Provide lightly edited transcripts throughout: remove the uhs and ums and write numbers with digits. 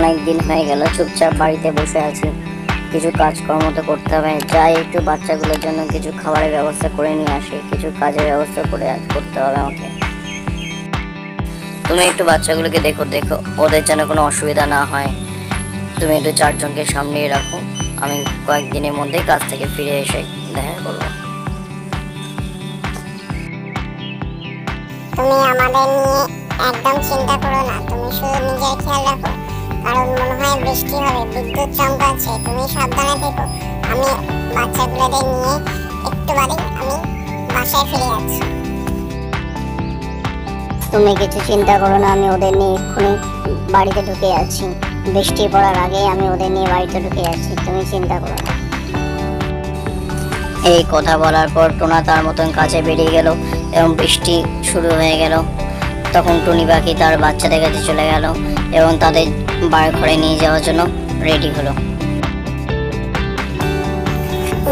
অনেক দিন হয়ে গেল চুপচাপ বাড়িতে বসে আছি, কিছু কাজকর্ম তো করতে হবে। যাই একটু বাচ্চাগুলোর জন্য কিছু খাবারের ব্যবস্থা করে নিয়ে আসি, কিছু কাজের ব্যবস্থা করতে হবে আমাকে। তুমি একটু বাচ্চাগুলোকে দেখো, ওদের যেন কোনো অসুবিধা না হয়। তুমি একটু চারজনকে সামনেই রাখো, আমি কয়েকদিনের মধ্যেই কাজ থেকে ফিরে এসে দেখা করবো। তুমি আমাদের নিয়ে একদম চিন্তা করো না, তুমি শুধু নিজের খেয়াল রাখো, কারণ মনে হয় বৃষ্টি হবে, বিদ্যুৎ চমকাচ্ছে। তুমি সাবধানে থেকো। আমি বাচ্চাগুলোদের নিয়ে একটু বাদে আমি বাসায় ফিরে যাচ্ছি। তুমি কিছু চিন্তা করো না, আমি ওদের নিয়ে এক্ষুনি বাড়িতে ঢুকে যাচ্ছি। বৃষ্টি পড়ার আগেই আমি ওদের নিয়ে বাড়িতে ঢুকে যাচ্ছি, তুমি চিন্তা করো না। এই কথা বলার পর টোনা তার মতন কাছে বেরিয়ে গেল এবং বৃষ্টি শুরু হয়ে গেল। তখন টুনি পাখি তার বাচ্চাদের কাছে চলে গেল এবং তাদের বার ঘরে নিয়ে যাওয়ার জন্য রেডি হলো।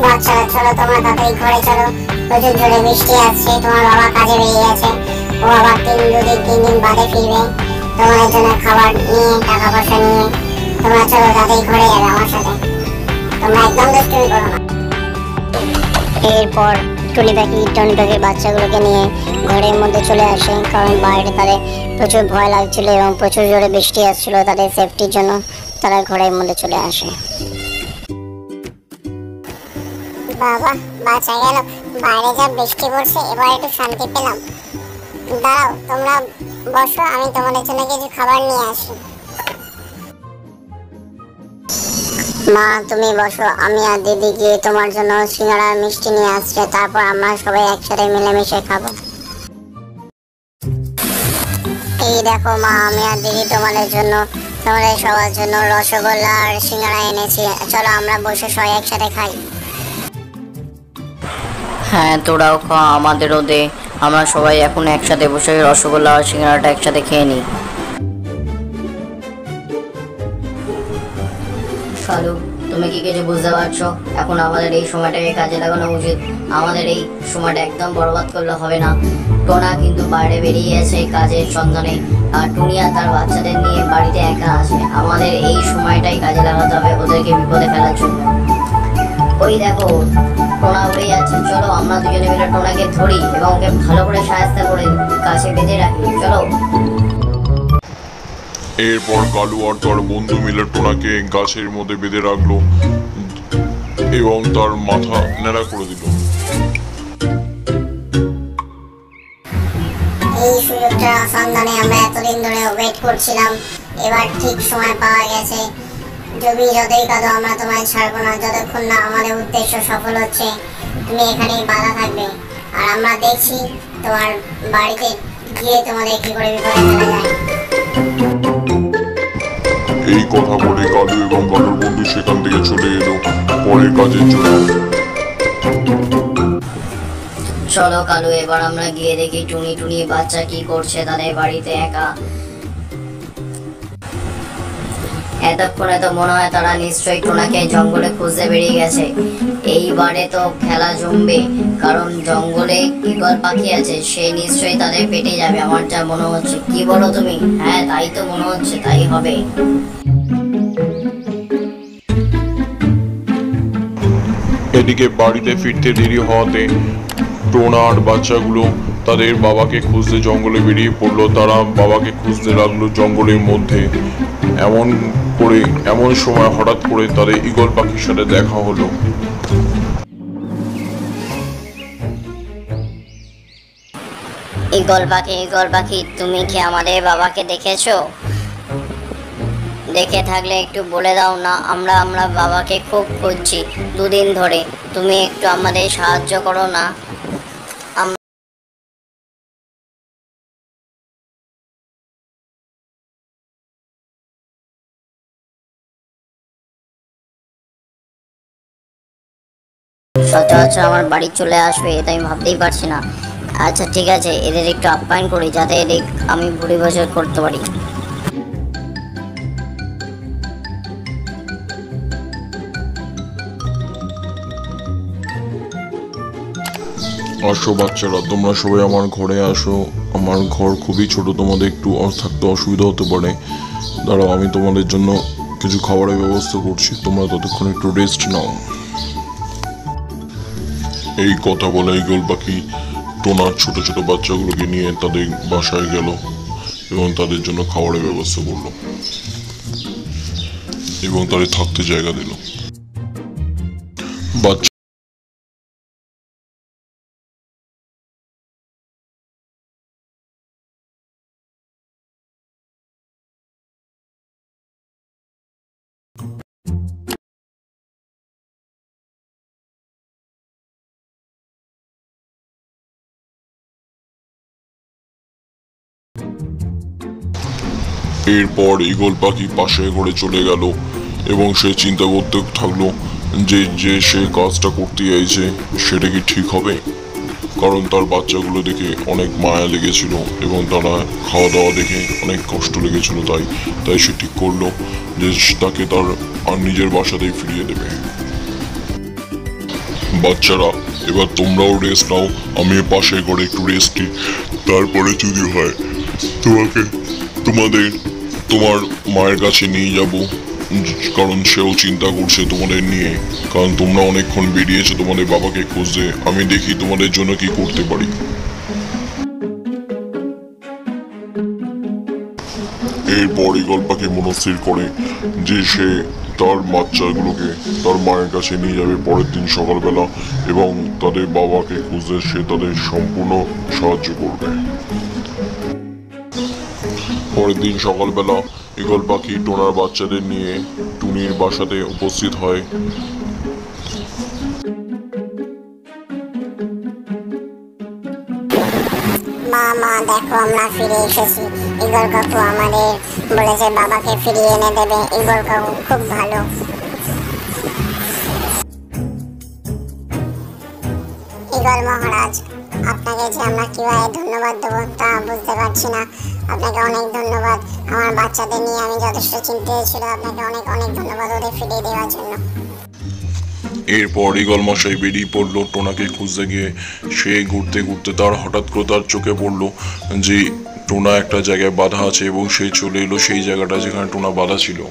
বাচ্চারা চলো, তোমরা তাড়াতাড়ি ঘরে চলো, প্রচুর জোরে বৃষ্টি আসছে। তোমার বাবা কাজে বেরিয়ে গেছে, ও আবার 3 দিন বাদে ফিরবে। তোমাদের জন্য খাবার নিয়ে, টাকা পয়সা নিয়ে তোমরা চলো, তাড়াতাড়ি ঘরে যাবে আমার সাথে। তোমরা একদম দুষ্টুমি করো না। এরপর টুনি পাখির বাচ্চাগুলোকে নিয়ে ঘরের মধ্যে চলে আসে, কারণ বাইরে তাদের প্রচুর ভয় লাগছিল এবং প্রচুর জোরে বৃষ্টি আসছিল। তাদের সেফটির জন্য তারা ঘরের মধ্যে চলে আসে। বাবা বাঁচা গেল, বাইরে যা বৃষ্টি পড়ছে, এবার একটু শান্তি পেলাম। দাঁড়াও, তোমরা বসো, আমি তোমাদের জন্য কিছু খাবার নিয়ে আসি। মা তুমি বসো, আমি আর দিদি গিয়ে তোমার জন্য সিঙ্গাড়া মিষ্টি নিয়ে আসছে, তারপর আমরা সবাই একসাথে মিলেমিশে খাবো। এই দেখো মা, আমি আর দিদি তোমাদের সবার জন্য রসগোল্লা আর সিঙ্গাড়া এনেছি। চলো আমরা বসে সবাই একসাথে খাই। হ্যাঁ তোরাও খা, আমাদেরও দে, আমরা সবাই এখন একসাথে বসে রসগোল্লা আর সিঙ্গাড়াটা একসাথে খেয়ে নিই। কালু তুমি কি কিছু বুঝতে পারছো? এখন আমাদের এই সময়টাকে কাজে লাগানো উচিত, আমাদের এই সময়টা একদম বরবাদ করলে হবে না। টোনা কিন্তু বাইরে বেরিয়ে গেছে কাজের সন্ধানে, আর টুনিয়া তার বাচ্চাদের নিয়ে বাড়িতে একা আছে। আমাদের এই সময়টাই কাজে লাগাতে হবে ওদেরকে বিপদে ফেলার জন্য। ওই দেখো টোনা উড়ে যাচ্ছে, চলো আমরা দুজনে মিলে টোনাকে ধরি এবং ওকে ভালো করে সাহায্য করে কাছে বেঁধে রাখি, চলো। এরপর কালু আর তার বন্ধু মিলে টোনাকে গাছের মধ্যে বেঁধে রাখলো এবং তার মাথা ন্যাড়া করে দিল। এই সুযোগটার সন্ধানে আমরা এতদিন ধরে ওয়েট করছিলাম, এবার ঠিক সময় পাওয়া গেছে। তুমি যতই কাঁদো, আমরা তোমায় ছাড়বো না যতক্ষণ না আমাদের উদ্দেশ্য সফল হচ্ছে। তুমি এখানেই বাধা থাকবে, আর আমরা দেখছি তোমার বাড়িতে গিয়ে তোমাদের কি করে বিপদে ফেলা যায়। এই কথা বলে কালু এবং কালুর বন্ধু সেখান থেকে চলে এলো পরের কাজের জন্য। চলো কালু, এবার আমরা গিয়ে দেখি টুনি বাচ্চা কি করছে তাদের বাড়িতে একা। এতক্ষণে তো মনে হয় তারা নিশ্চয়ই টোনাকে জঙ্গলে খুঁজতে বেরিয়ে গেছে। এইবারে তো খেলা জমবে, কারণ জঙ্গলে ঈগল পাখি আছে, সে নিশ্চয়ই তাদের পেটে যাবে আমার যা মনে হচ্ছে। কি বলো তুমি? হ্যাঁ তাই তো মনে হচ্ছে, তাই হবে। এদিকে বাড়িতে ফিরতে দেরি হওয়াতে টোনা আর বাচ্চাগুলো তাদের বাবাকে খুঁজতে জঙ্গলে বেরিয়ে পড়লো। তারা বাবাকে খুঁজতে লাগলো জঙ্গলের মধ্যে। এমন সময় হঠাৎ করে তাদের ঈগল পাখির সাথে দেখা হলো। ঈগল পাখি, তুমি কি আমাদের বাবাকে দেখেছো? দেখে থাকলে একটু বলে দাও না, আমরা বাবাকে খুব খুঁজছি 2 দিন ধরে। তুমি একটু আমাদের সাহায্য করো না। সচরাচর আমার বাড়ি চলে আসবে এটা আমি ভাবতেই পারছি না। আচ্ছা ঠিক আছে, এদের একটু আপ্যায়ন করি যাতে এদের আমি ভুড়ি বছর করতে পারি। আসো বাচ্চারা, তোমরা সবাই আমার ঘরে আসো। আমার ঘর খুবই ছোট, তোমাদের একটু থাকতে অসুবিধা হতে পারে। দাঁড়াও, আমি তোমাদের জন্য কিছু খাবারের ব্যবস্থা করছি, তোমরা ততক্ষণ একটু রেস্ট নাও। এই কথা বলে ঈগল পাখি টোনার ছোট ছোট বাচ্চাগুলোকে নিয়ে তাদের বাসায় গেল এবং তাদের জন্য খাবারের ব্যবস্থা করলো এবং তাদের থাকতে জায়গা দিল। বাচ্চা এরপর ঈগল পাখি পাশে করে চলে গেল এবং সে চিন্তা করতে থাকলো যে যে সে কাজটা করতে চাইছে সেটা কি ঠিক হবে, কারণ তার বাচ্চাগুলো দেখে অনেক মায়া লেগেছিল এবং তারা খাওয়া দাওয়া দেখে অনেক কষ্ট লেগেছিল। তাই সে ঠিক করলো যে তাকে তার আর নিজের বাসাতেই ফিরিয়ে দেবে। বাচ্চারা, এবার তোমরাও রেস্ট নাও, আমি পাশে করে একটু রেস্ট নিই, তারপরে যদি হয় তোমাকে তোমার মায়ের কাছে নিয়ে যাব, কারণ সেও চিন্তা করছে তোমাদের নিয়ে, কারণ তোমরা অনেকক্ষণ বেরিয়েছো তোমাদের বাবাকে খুঁজতে, আমি দেখি তোমাদের জন্য কি করতে পারি। এরপর ঈগল পাখি মনস্থির করে যে সে তার বাচ্চাগুলোকে তার মায়ের কাছে নিয়ে যাবে পরের দিন সকালবেলা এবং তাদের বাবাকে খুঁজতে সে তাদের সম্পূর্ণ সাহায্য করবে। পরের দিন সকালবেলা ঈগল পাখি টোনার বাচ্চাদের নিয়ে টুনির বাসাতে উপস্থিত হয়। মা দেখো আমরা ফিরে এসেছি। ঈগল কাকু আমাদের বলেছে বাবাকে ফিরিয়ে এনে দেবে। ঈগল কাকু খুব ভালো। ঈগল মহারাজ, আপনাকে যে আমরা কিভাবে ধন্যবাদ দেবো তা বুঝতে পারছি না। আপনাকে অনেক ধন্যবাদ। আমার বাচ্চাদের নিয়ে আমি যথেষ্ট চিন্তিত ছিল। আপনাকে অনেক অনেক ধন্যবাদ ওদের ফিরিয়ে দেওয়ার জন্য। এরপর ঈগল মশাই বেরিয়ে পড়লো টোনাকে খুঁজতে গিয়ে। সে ঘুরতে ঘুরতে তার হঠাৎ করে তার চোখে পড়লো যে টোনা একটা জায়গায় বাঁধা আছে এবং সে চলে এলো সেই জায়গাটা যেখানে টোনা বাঁধা ছিল।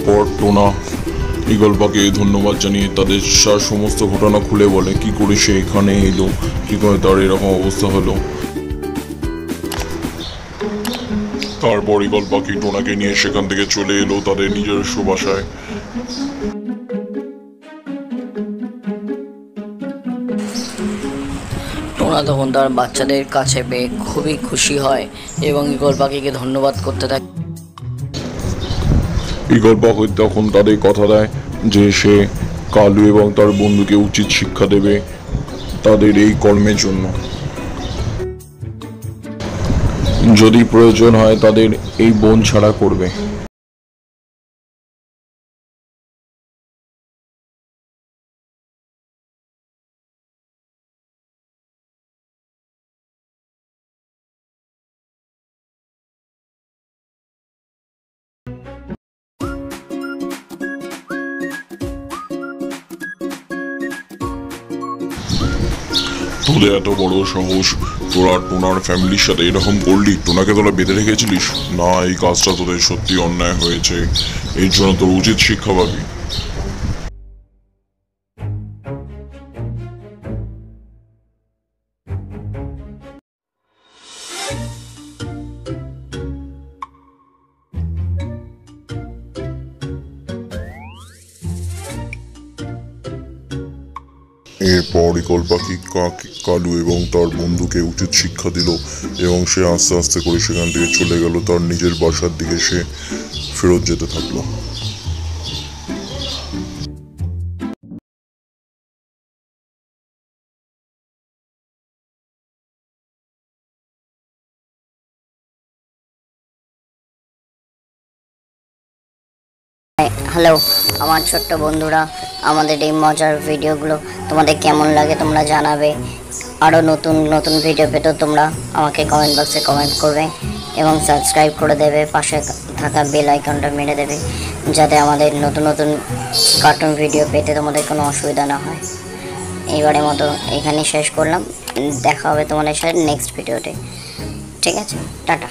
পর টোনা ঈগল পাখি ধন্যবাদ জানিয়ে তাদের সমস্ত ঘটনা খুলে বলে কি করে সে এখানে এলো, কি করে তার এরকম অবস্থা হলো। তারপর ঈগল পাখি টোনাকে নিয়ে সেখান থেকে চলে এলো তাদের নিজস্ব বাসায়। টোনা তখন তার বাচ্চাদের কাছে পেয়ে খুবই খুশি হয় এবং ঈগল পাখিকে ধন্যবাদ করতে থাকে। ঈগল পাখি তখন তাদের কথা দেয় যে সে কালু এবং তার বন্ধুকে উচিত শিক্ষা দেবে তাদের এই কর্মের জন্য। যদি প্রয়োজন হয় তাদের এই বন ছাড়া করবে। তোদের এত বড় সাহস, তোরা টোনার ফ্যামিলির সাথে এরকম করলি? টোনাকে তোরা বেঁধে রেখেছিলিস? না, এই কাজটা তোদের সত্যি অন্যায় হয়েছে, এর জন্য তোর উচিত শিক্ষা পাবি। এরপর ঈগল পাখি কালু এবং তার বন্ধুকে উচিত শিক্ষা দিল এবং সে আস্তে আস্তে করে সেখান থেকে চলে গেল, তার নিজের বাসার দিকে সে ফেরত যেতে থাকলো। হ্যালো আমার ছোট্ট বন্ধুরা, আমাদের এই মজার ভিডিওগুলো তোমাদের কেমন লাগে তোমরা জানাবে। আরও নতুন নতুন ভিডিও পেতে তোমরা আমাকে কমেন্ট বক্সে কমেন্ট করবে এবং সাবস্ক্রাইব করে দেবে, পাশে থাকা বেল আইকনটা মেরে দেবে, যাতে আমাদের নতুন নতুন কার্টুন ভিডিও পেতে তোমাদের কোনো অসুবিধা না হয়। এইবারের মতো এখানেই শেষ করলাম, দেখা হবে তোমাদের সাথে নেক্সট ভিডিওতে। ঠিক আছে, টাটা।